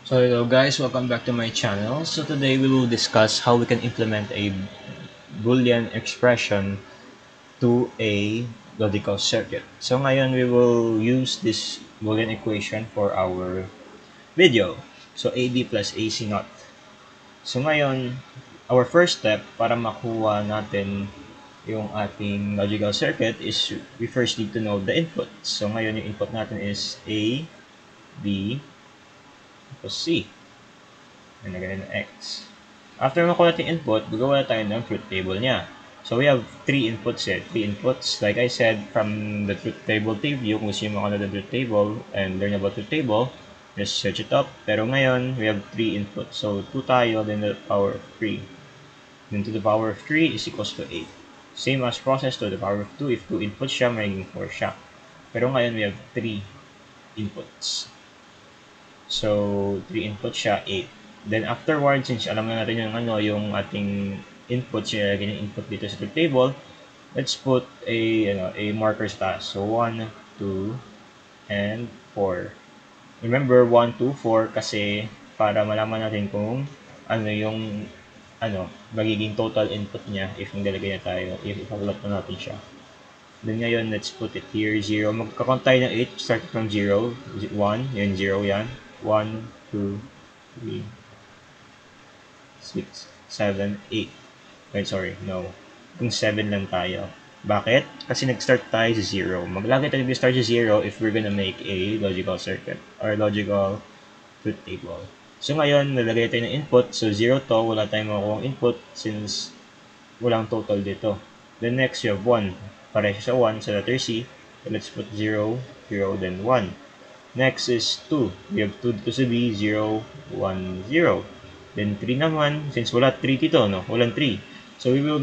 So hello guys, welcome back to my channel. So today we will discuss how we can implement a Boolean expression to a logical circuit. So ngayon we will use this Boolean equation for our video. So AB plus AC naught. So ngayon, our first step para makuha natin yung ating logical circuit is we first need to know the input. So ngayon yung input natin is A, B, tapos C. And again, X. After makuha natin input, gagawa tayo ng truth table niya. So we have three inputs here. Three inputs. Like I said, from the truth table view, kung gusto nyo makanood ng truth table and learn about truth table, just search it up. Pero ngayon, we have three inputs. So 2 tayo, then the power of 3. Then to the power of 3 is equals to 8. Same as process to the power of 2. If 2 inputs siya, magiging 4 siya. Pero ngayon, we have 3 inputs. So, 3 inputs siya, 8. Then afterwards, since alam na natin yung ating input, sinilagay yung input dito sa table, let's put a marker sa taas. So 1, 2, and 4. Remember 1, 2, 4 kasi para malaman natin kung ano yung magiging total input niya if nilagay na tayo, if ipagulat na natin siya. Then ngayon, let's put it here, 0. Magkakount tayo ng 8, start from 0, 1, yun, 0 yan. 1, 2, 3, 6, 7, 8. Wait, sorry, no. Kung 7 lang tayo. Bakit? Kasi nag-start tayo sa 0. Maglagay tayo start sa 0 if we're gonna make a logical circuit or logical truth table. So ngayon, nalagay tayo ng input. So 0 to, wala tayong makukuha input since walang total dito. Then next, you have 1. Pareho sa 1 sa letter C. So let's put 0, 0, then 1. Next is 2. We have 2 dito sa B, 0, 1, 0. Then 3 naman, since wala 3 dito, no? Walang 3. So we will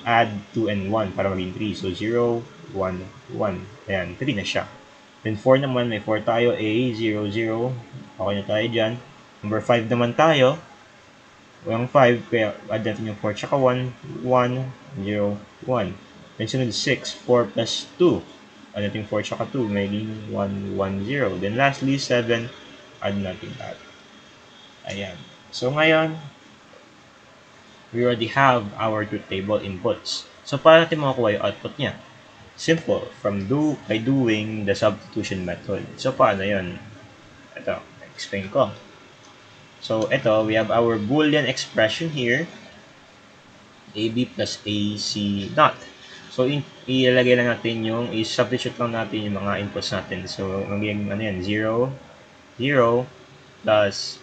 add 2 and 1 para maging 3. So 0, 1, 1. Ayan, 3 na siya. Then 4 naman, may 4 tayo, A, 0, 0. Okay na tayo dyan. Number 5 naman tayo. Walang 5, kaya add natin yung 4 tsaka 1, 1, 0, 1. Then sunod 6, 4 plus 2. Add natin 4 tsaka 2, magiging 1, 1, 0. Then lastly, 7, add natin that. Ayan. So ngayon, we already have our truth table inputs. So paano natin makukuha yung output niya? Simple, by doing the substitution method. So paano yun? Ito, explain ko. So ito, we have our Boolean expression here, AB plus AC naught. So ilalagay lang natin i-substitute lang natin yung mga inputs natin. So magiging 0, 0 plus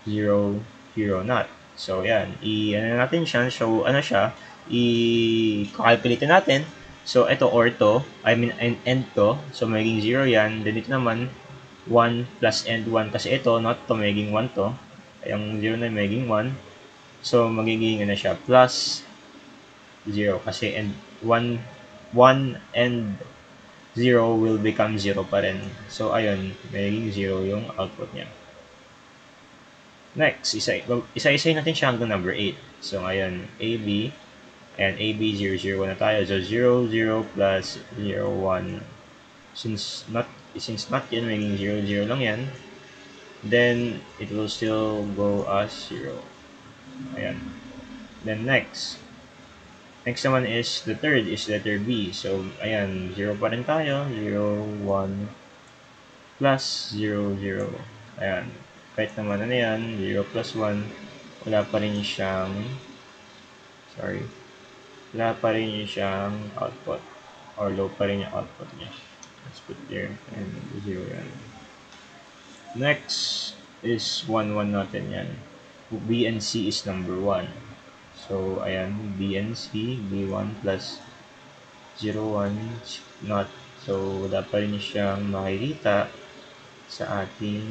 0, 0 naught. So, yan. Natin siya. So, i-calculate natin. So, ito or to. End to. So, magiging 0 yan. Then, ito naman, 1 plus end 1. Kasi ito, not to, magiging 1 to. Yung 0 na magiging 1. So, magiging, siya, plus 0. Kasi, 1 and 0 will become 0 pa rin. So, ayun, magiging 0 yung output niya. Next, isa-isayin natin siya hanggang number 8. So, ngayon, AB, and AB 0, 0, 1 na tayo. So, 0, 0 plus 0, 1. Since not yan, magiging 0, 0 lang yan. Then, it will still go as 0. Ayan. Then, next naman is, the third is letter B. So, ayan, 0 pa rin tayo. 0, 1, plus 0, 0. Ayan. Kahit naman yan, 0 plus 1, wala pa rin siyang output or low pa rin yung output niya. Let's put there and 0 yan. Next is 1, 1 natin yan. B and C is number 1. So, ayan, B and C, B1 plus 0, 1 not. So, wala pa rin siyang makikita sa ating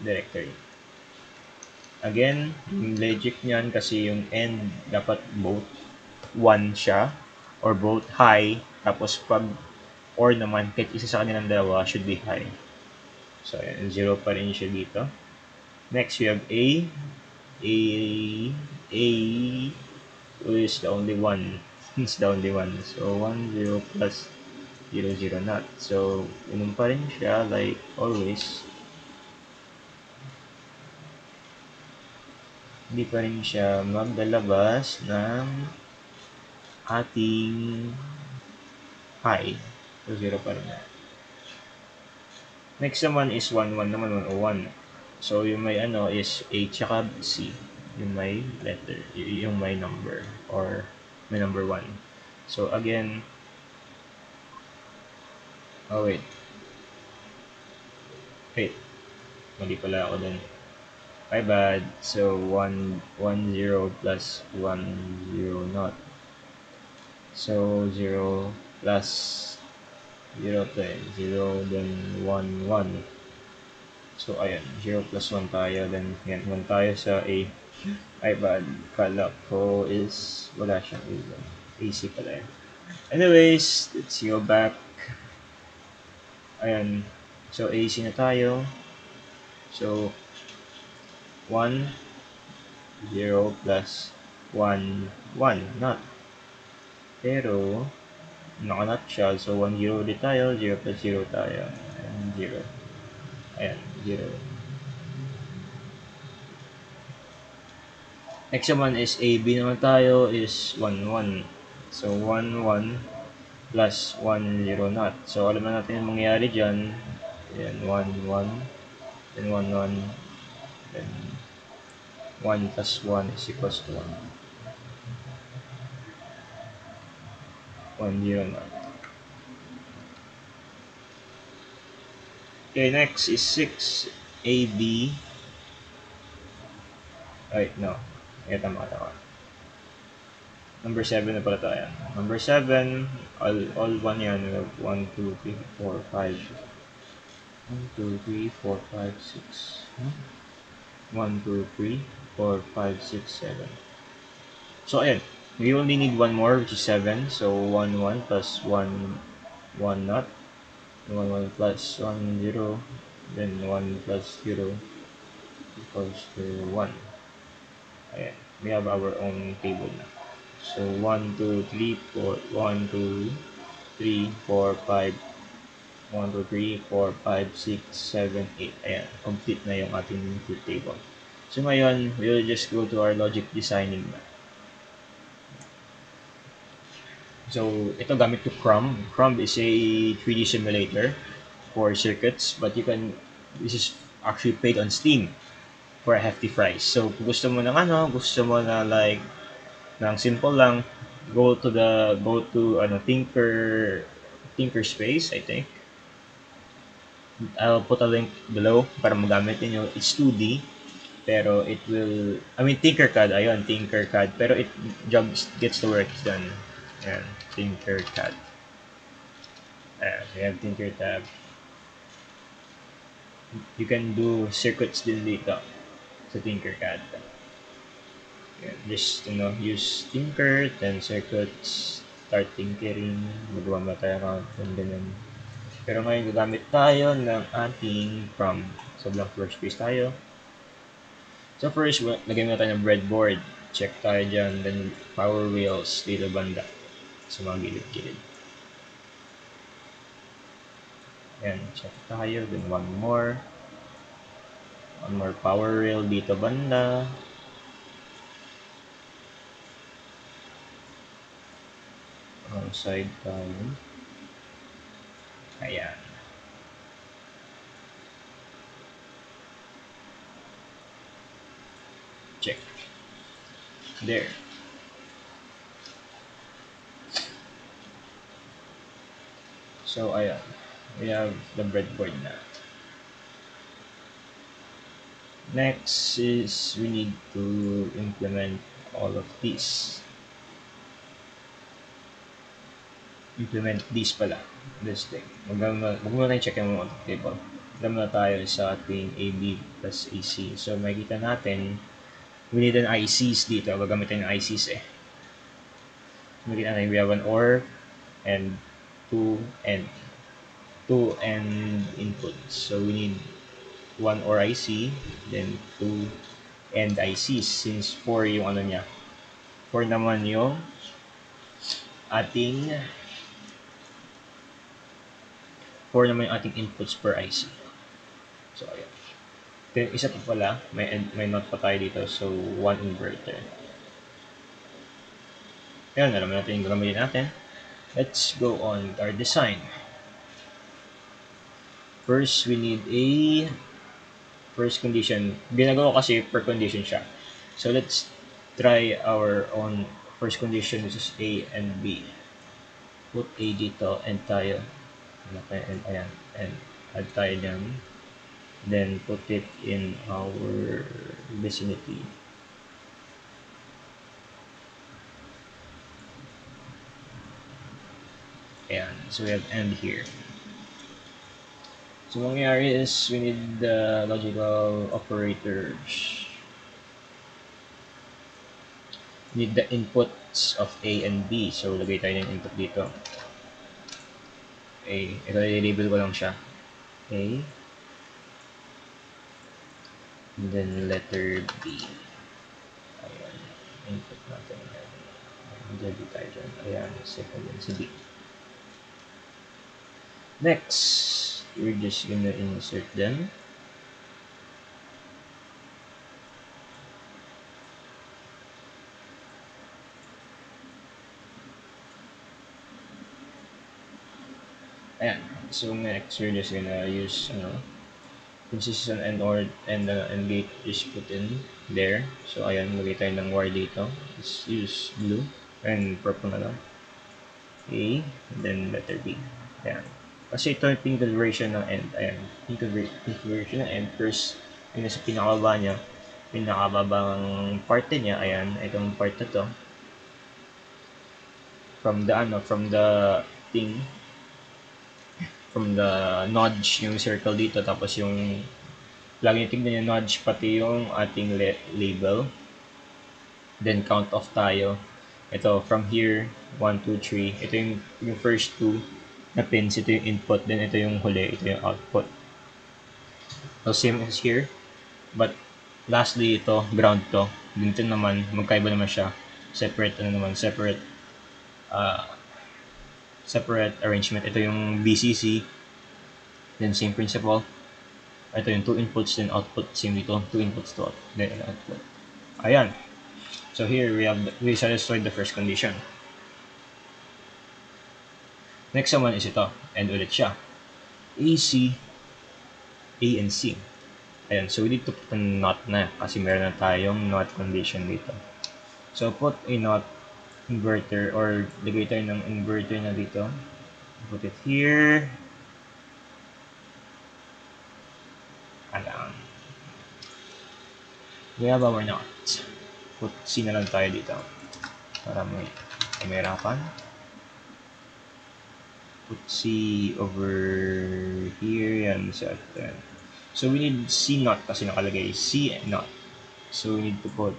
directory. Again, yung logic niyan kasi yung end dapat both 1 siya or both high, tapos pag or naman kahit isa sa kanilang dalawa should be high. So ayan, 0 pa rin siya dito. Next, we have A is the only one. It's the only one. So 1, 0 plus 0, 0 not. So, ganun pa rin siya, like always. Hindi pa rin siya maglalabas ng ating high. So, 0 pa rin. Next naman is 1, 1 naman, 101. So, yung may ano is A tsaka C. Yung may letter, yung may number, or may number 1. So, again, oh wait. Wait, mali pala ako dun. My bad. So, 1, 1, 0 plus 1, 0 not. So, 0 plus 0 then 0, then 1, 1. So, ayan. 0 plus 1 tayo. Then, yan. 1 tayo sa A. My bad. Kala ko is wala siyang A. AC pala yan. Anyways, let's go back. Ayan. So, AC na tayo. So, 1, 0 plus 1, 1. Not. Pero, naka-not siya. So, 1, 0 ulit tayo. 0 plus 0 tayo. Ayan, 0. Ayan, 0. Next naman is AB naman tayo is 1, 1. So, 1, 1 plus 1, 0 not. So, alam na natin yung mangyayari dyan. Ayan, 1, 1. Then 1, 1. Then 1 plus 1 is equals to 1. 1, 0 not. Okay, next is 6 AB. Right, no. Ito tama. Number 7 na pala tayo. Number 7, all 1 yan. 1, 2, 3, 4, 5. 1, 2, 3, 4, 5, 6. 1, 2, 3, 4, 5, 6, 7. So, ayan. We only need one more, which is 7. So, 1, 1 plus 1, 1 not. 1, 1 plus 1, 0. Then 1 plus 0 equals to 1. Ayan. We have our own table na. So, 1, 2, 3, 4, 1, 2, 3, 4, 5, 1, 2, 3, 4, 5, 6, 7, 8. Ayan, complete na yung ating truth table. So, ngayon, we'll just go to our logic designing na. So, ito gamit to Crumb. Crumb is a 3D simulator for circuits, but this is actually paid on Steam for a hefty price. So, kung gusto mo gusto mo na like, ng simple lang, go to Thinkerspace, I think. I'll put a link below para magamit niyo. It's 2D, pero it will, Tinkercad, ayun, Tinkercad, pero it gets the work done. Ayan, Tinkercad. Ayan, we have Tinkercad. You can do circuits din dito sa Tinkercad. Ayan, just, use Tinker, then circuits, start tinkering, magawa mo tayo ng ganun. Pero ngayon, gagamit tayo ng ating prompt. So, blank workspace tayo. So, first, lagyan mo tayo ng breadboard. Check tayo dyan. Then, power wheels dito banda. Sa mga gilid-gilid. Ayan, check tayo. Then, one more power rail dito banda. Side tayo. Ayan. Check. There. So, ayan. We have the breadboard na. Next is we need to implement all of these. Implement these pala. This thing. Huwag mo na check yung mga table. Alam na tayo sa ating AB plus AC. So, makikita natin, we need an ICs dito. Gagamitin yung ICs eh. Makikita natin, we have an OR and two and inputs. So, we need one OR IC, then two end ICs. Since 4 yung niya. 4 naman yung ating 4 naman yung ating inputs per IC. So, ayan. Then, isa pa pala, may not pa tayo dito. So, 1 inverter. Ayan, alam natin yung gagamitin natin. Let's go on with our design. First, we need a first condition. Ginagawa kasi per condition siya. So, let's try our own first condition, which is A and B. Put A dito and tayo. Okay, and ayan. And add tayo dyan. Then, put it in our vicinity. Ayan. So, we have AND here. So, mangyayari is we need the logical operators. Need the inputs of A and B. So, lagay tayo ng input dito. A. Ito, i-label ko lang siya. A. And then, letter B. Ayan. Input natin. Lagay tayo dyan. Ayan. Second yan si B. Next, we're just gonna insert them. Ayan. So next, we're just gonna use consistent and gate just put in there. So ayan, lagay tayo ng wire dito. Let's use blue and purple na lang. A, and then letter B. Ayan. Kasi ito yung pin configuration ng end. Ayan. Pin configuration ng end. First, yun sa pinakababa niya. Pinakababang part niya. Ayan. Itong part na to. From the thing. From the notch, yung circle dito. Tapos yung, lagi nyo tignan yung notch, pati yung ating label. Then, count off tayo. Ito, from here, 1, 2, 3. Ito yung first two na pins, ito yung input, then ito yung huli, ito yung output. So, same as here. But, lastly, ito, ground to. Dito naman, magkaiba naman siya. Separate arrangement. Ito yung VCC. Then, same principle. Ito yung 2 inputs, then output. Same dito, 2 inputs to output. Then, output. Ayan. So, here, we satisfied the first condition. Next naman is ito. And ulit siya. AC, A and C. Ayan. So, we need to put a not na. Kasi meron na tayong not condition dito. So, put a not inverter or lagay tayo ng inverter na dito. Put it here. Ayan. We have our not. Put C na lang tayo dito. Para may kamerapan. Put C over here. Yan sa atin. So, we need C not kasi nakalagay C not. So, we need to put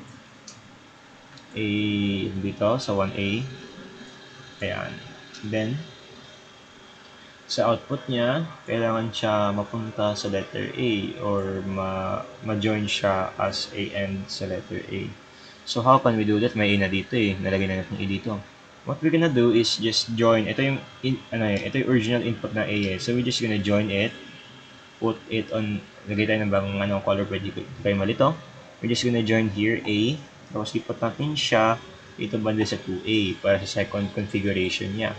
A dito sa 1A. Ayan. Then, sa output niya, kailangan siya mapunta sa letter A or ma-join siya as A and sa letter A. So, how can we do that? May A na dito eh. Nalagay na natin A dito. What we're gonna do is just join. Ito yung ito yung original input na A eh. So we're just gonna join it, put it on, lagay tayo ng bagong color, pwede kayo malito. We're just gonna join here A, tapos ipot natin siya dito banda sa 2A para sa second configuration niya.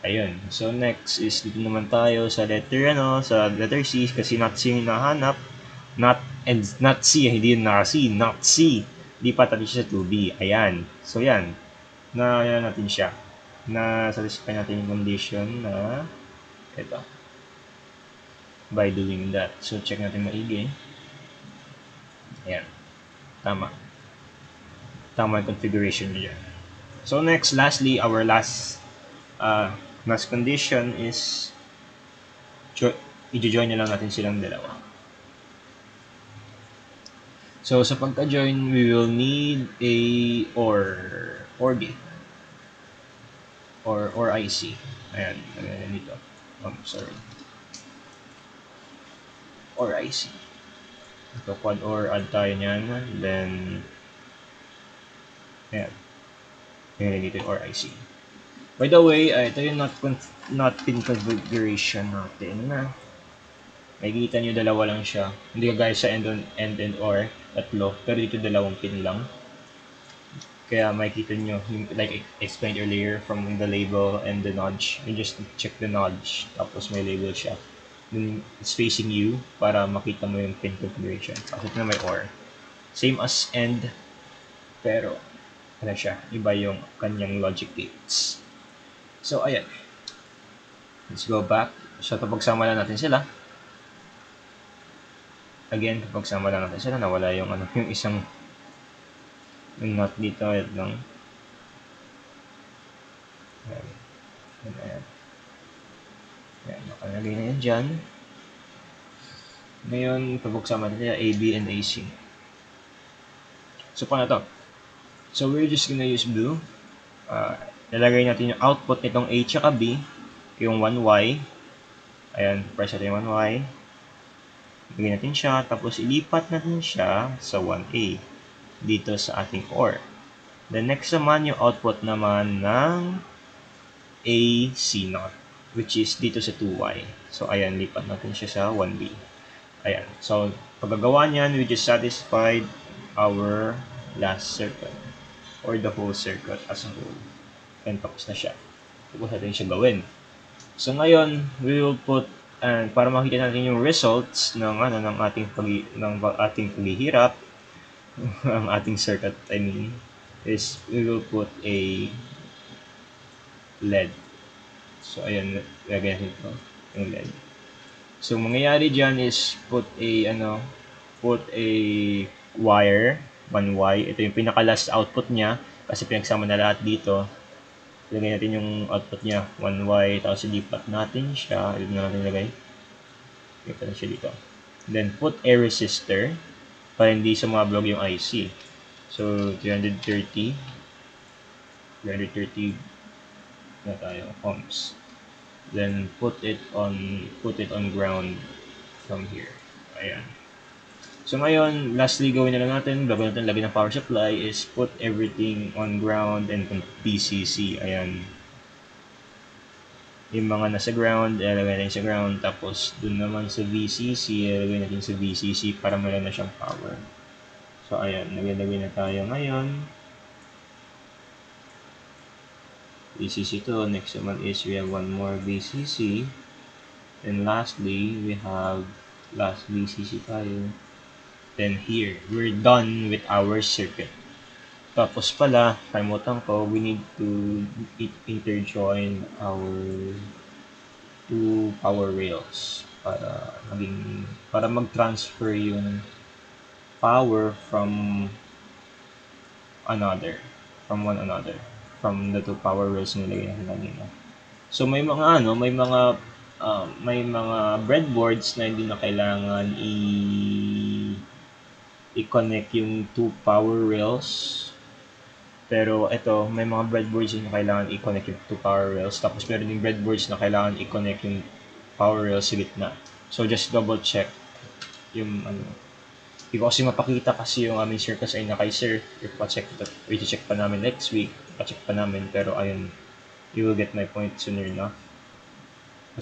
Ayun. So next is dito naman tayo sa letter sa letter C kasi not C yung hinahanap. Not C, hindi yun C, not C. Di pa tayo siya sa 2B. Ayan. So yan. Na natin siya. Na satisfy natin yung condition na ito. By doing that. So check natin maigi. Ayan. Tama. Tama yung configuration niya. So next, lastly, our last condition is i-join na lang natin silang dalawa. So sa pagka-join, we will need a or B or IC. Ayan, dito. Sorry. Or IC. So quad or add tayo niyan, then ayan. Ayan dito or IC. By the way, ito yung not pin configuration natin. Makikita nyo dalawa lang siya. Hindi ka guys sa end and or tatlo. Pero dito dalawang pin lang. Kaya makikita nyo, like I explained earlier, from the label and the notch. You just check the notch. Tapos may label siya. Then it's facing you para makita mo yung pin configuration. Kasi ito na may or. Same as end. Pero, ano siya, iba yung kanyang logic gates. So, ayan. Let's go back. So, pagsama lang natin sila. Again, pagsama lang natin sila, nawala yung yung isang yung not dito, ayan lang. Ayan. Ayan. Ayan, nakalagay na yan dyan. Ngayon, pagsama natin sila, A, B, and AC. So, paano to? So, we're just gonna use blue. Nalagay natin yung output nitong A tsaka B, yung 1Y. Ayan, press natin yung 1Y. Lagay natin siya, tapos ilipat natin siya sa 1A dito sa ating OR. The next naman, yung output naman ng AC0, which is dito sa 2Y. So, ayan, lipat natin siya sa 1B. Ayan. So, pagkagawa niyan, we just satisfied our last circuit or the whole circuit as a whole. And tapos na siya. Tapos natin siya gawin. So, ngayon, we will put para makita natin yung results ng ating paghihirap ang ating circuit, I mean, is we will put a LED. So, ayan, lagyan natin ito, yung LED. So, mangyayari dyan is put a wire, 1Y. Ito yung pinaka-last output niya kasi pinagsama na lahat dito. Lagay natin yung output niya, 1Y, tapos ilipat natin siya. Ilipat na natin lagay. Ilipat na siya dito. Then, put a resistor para hindi sumablog yung IC. So, 330 na tayo, ohms. Then, put it on ground from here. Ayan. So, ngayon, lastly, gawin na lang natin, bago natin lagyan ng power supply, is put everything on ground and VCC. Ayan. Yung mga nasa ground, ilagay natin sa ground. Tapos, dun naman sa VCC, ilagay natin sa VCC para meron na siyang power. So, ayan. Naglagay na tayo ngayon. VCC to. Next naman is we have one more VCC. And lastly, we have last VCC tayo. Then here, we're done with our circuit. Tapos pala, kalimutan ko, we need to interjoin our two power rails para mag-transfer yung power from one another, from the two power rails na nilagay natin kanina. So may mga breadboards na hindi na kailangan i-connect yung two power rails. Pero ito, may mga breadboards na kailangan i-connect yung two power rails. Tapos meron yung breadboards na kailangan i-connect yung power rails sa gitna. So just double check yung Hindi ko kasi mapakita kasi yung aming circuits ay naka-sir. I-check pa namin next week. Pa-check pa namin. Pero ayun, you will get my point sooner enough.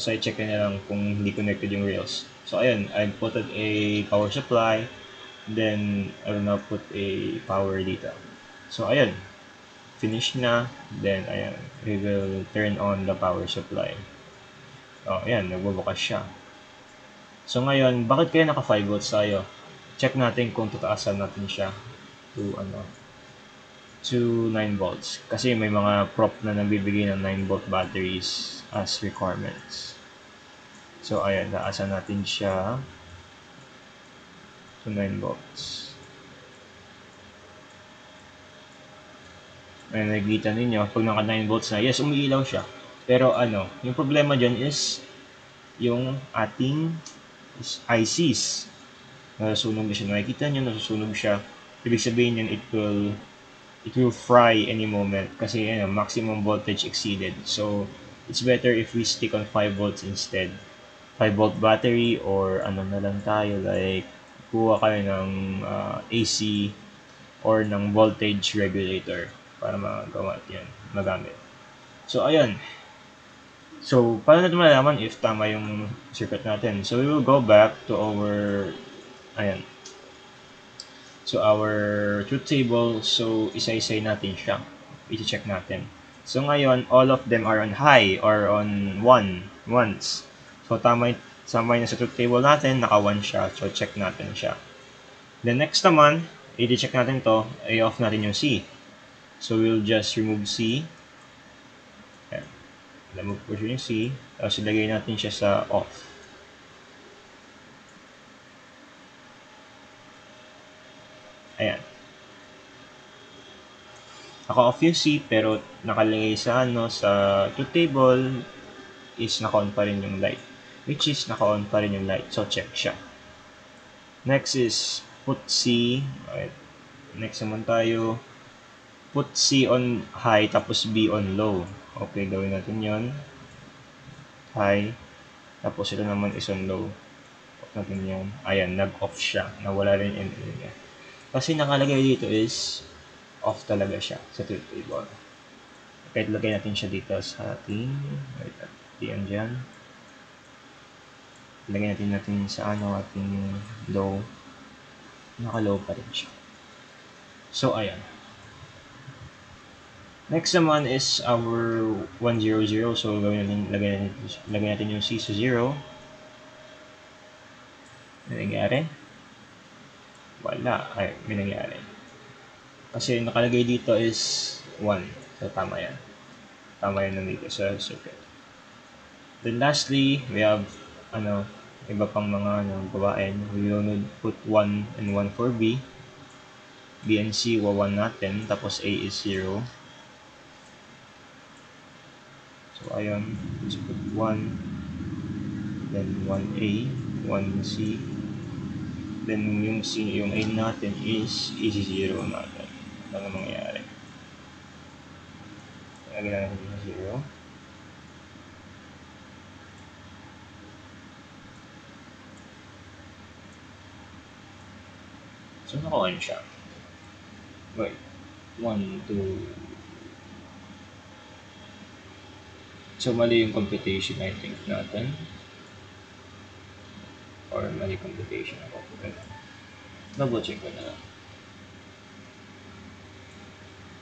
So I-check na lang kung hindi connected yung rails. So ayun, I put a power supply. Then I will now put a power dito. So ayun, finish na. Then ayan, we will turn on the power supply. Oh, ayan, nagbubukas siya. So ngayon, bakit kaya naka 5 volts tayo? Check natin kung tutaasan natin siya to 9 volts. Kasi may mga prop na nagbibigay ng 9 volt batteries as requirements. So ayan, taasan natin siya to 9 volts. Ayan, nakikita ninyo, pag naka 9 volts na, yes, umiilaw siya. Pero yung problema dyan is yung ating ICs. Nasusunog na siya. Nakikita nyo, nasusunog siya. Ibig sabihin yan, it will fry any moment kasi maximum voltage exceeded. So, it's better if we stick on 5 volts instead. 5 volt battery or na lang tayo, like kuha kayo ng AC or ng voltage regulator para magamit. So, ayun. So, paano natin malalaman if tama yung circuit natin? So, we will go back to our, ayan, so our truth table. So, isa-isay natin siya. I-check natin. So, ngayon, all of them are on high or on 1, ones. So, tama yun sa truth table natin, naka 1 siya. So, check natin siya. Then, next naman, i-check natin to, i-off natin yung C. So, we'll just remove C. Ayan. Remove po yung C. Tapos, ilagay natin siya sa off. Ayan. Naka-off yung C, pero nakalagay sa, sa truth table is naka-on pa rin yung light. Which is, naka-on pa rin yung light. So, check siya. Next is, put C. Okay. Next naman tayo, put C on high, tapos B on low. Okay, gawin natin yon. High. Tapos ito naman is on low. Off natin yun. Ayan, nag-off siya. Nawala rin yung NL niya. Kasi nakalagay dito is, off talaga siya sa truth table. Kahit lagay natin siya dito sa ating, wait, diyan dyan. Lagay natin sa ating low. Naka-low pa rin siya. So, ayan. Next naman is our 100. So, lagay natin yung C sa 0. May nangyari? Wala. Ay, may nangyari. Kasi nakalagay dito is 1. So, tama yan. Tama yan nandito sa circuit. Then lastly, we have iba pang mga gawain. We will put 1 and 1 for B. B and C, 1 natin. Tapos A is 0. So, ayun. Let's put 1. Then 1A. 1C. Then yung A natin is 0 natin. Ano mangyayari? Lagyan natin sa 0. So, naka-on siya. Wait. 1, 2. So, mali yung computation, I think, natin. Or mali computation ako. Double check ko na lang.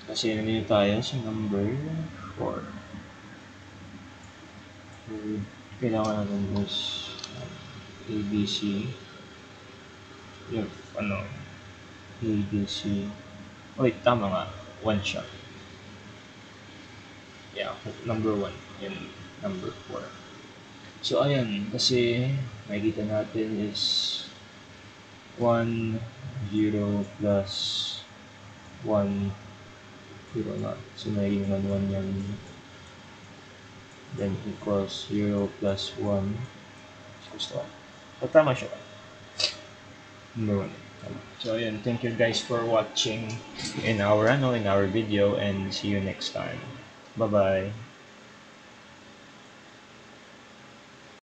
Kasi nandito tayo sa number 4. So, kailangan natin is ABC. Yung ABC. Wait, tama nga. 1 siya. Yeah, number 1. Yan, number 4. So, ayan. Kasi, makikita natin is 1, 0 plus 1, 0 na. So, naging 1, 1 yan. Then, equals 0 plus 1. So, tama siya. Number 1. So, ayan. Thank you guys for watching in our video and see you next time. Bye-bye.